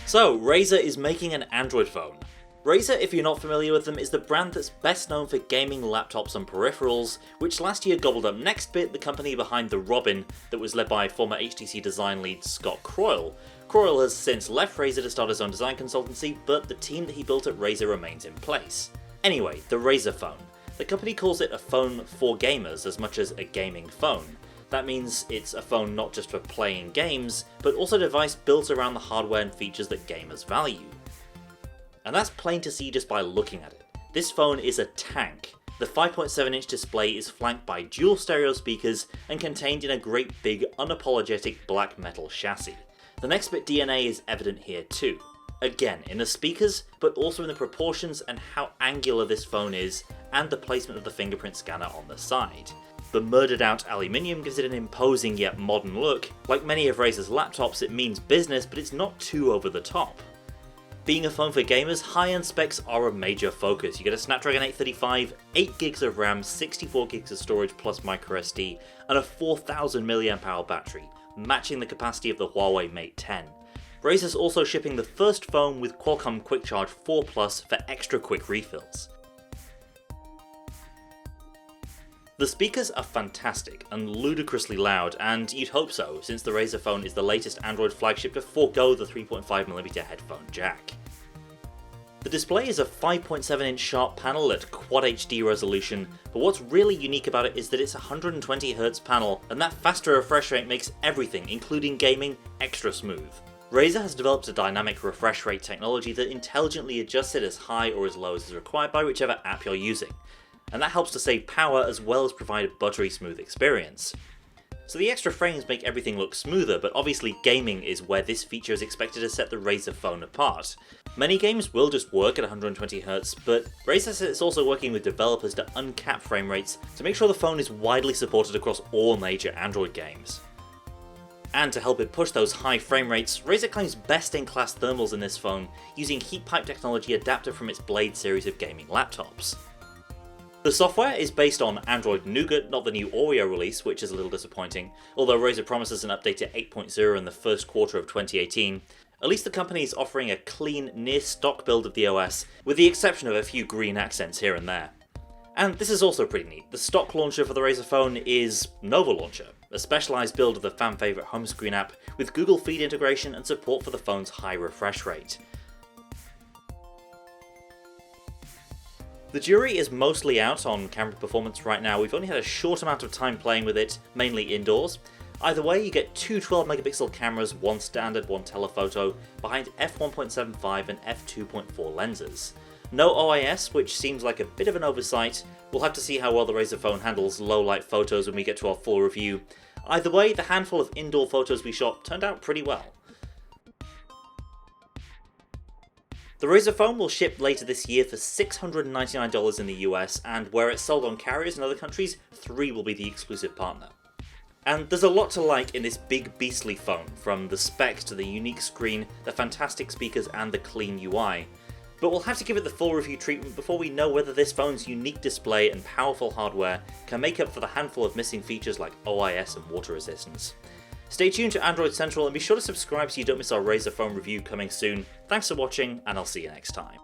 So, Razer is making an Android phone. Razer, if you're not familiar with them, is the brand that's best known for gaming laptops and peripherals, which last year gobbled up Nextbit, the company behind the Robin that was led by former HTC design lead Scott Croyle. Croyle has since left Razer to start his own design consultancy, but the team that he built at Razer remains in place. Anyway, the Razer Phone. The company calls it a phone for gamers as much as a gaming phone. That means it's a phone not just for playing games, but also a device built around the hardware and features that gamers value. And that's plain to see just by looking at it. This phone is a tank. The 5.7-inch display is flanked by dual stereo speakers and contained in a great big unapologetic black metal chassis. The Nextbit DNA is evident here too. Again, in the speakers, but also in the proportions and how angular this phone is, and the placement of the fingerprint scanner on the side. The murdered out aluminium gives it an imposing yet modern look. Like many of Razer's laptops, it means business, but it's not too over the top. Being a phone for gamers, high-end specs are a major focus. You get a Snapdragon 835, 8GB of RAM, 64GB of storage plus microSD, and a 4000 mAh battery, matching the capacity of the Huawei Mate 10. Razer's also shipping the first phone with Qualcomm Quick Charge 4 Plus for extra quick refills. The speakers are fantastic and ludicrously loud, and you'd hope so, since the Razer Phone is the latest Android flagship to forego the 3.5mm headphone jack. The display is a 5.7-inch sharp panel at Quad HD resolution, but what's really unique about it is that it's a 120Hz panel, and that faster refresh rate makes everything, including gaming, extra smooth. Razer has developed a dynamic refresh rate technology that intelligently adjusts it as high or as low as is required by whichever app you're using. And that helps to save power as well as provide a buttery smooth experience. So the extra frames make everything look smoother, but obviously gaming is where this feature is expected to set the Razer Phone apart. Many games will just work at 120Hz, but Razer says it's also working with developers to uncap frame rates to make sure the phone is widely supported across all major Android games. And to help it push those high frame rates, Razer claims best-in-class thermals in this phone, using heat pipe technology adapted from its Blade series of gaming laptops. The software is based on Android Nougat, not the new Oreo release, which is a little disappointing. Although Razer promises an update to 8.0 in the first quarter of 2018, at least the company is offering a clean, near-stock build of the OS, with the exception of a few green accents here and there. And this is also pretty neat. The stock launcher for the Razer Phone is Nova Launcher, a specialised build of the fan-favourite home screen app with Google Feed integration and support for the phone's high refresh rate. The jury is mostly out on camera performance right now. We've only had a short amount of time playing with it, mainly indoors. Either way, you get two 12MP cameras, one standard, one telephoto, behind f1.75 and f2.4 lenses. No OIS, which seems like a bit of an oversight. We'll have to see how well the Razer Phone handles low-light photos when we get to our full review. Either way, the handful of indoor photos we shot turned out pretty well. The Razer Phone will ship later this year for $699 in the US, and where it's sold on carriers in other countries, 3 will be the exclusive partner. And there's a lot to like in this big beastly phone, from the specs to the unique screen, the fantastic speakers and the clean UI. But we'll have to give it the full review treatment before we know whether this phone's unique display and powerful hardware can make up for the handful of missing features like OIS and water resistance. Stay tuned to Android Central and be sure to subscribe so you don't miss our Razer Phone review coming soon. Thanks for watching, and I'll see you next time.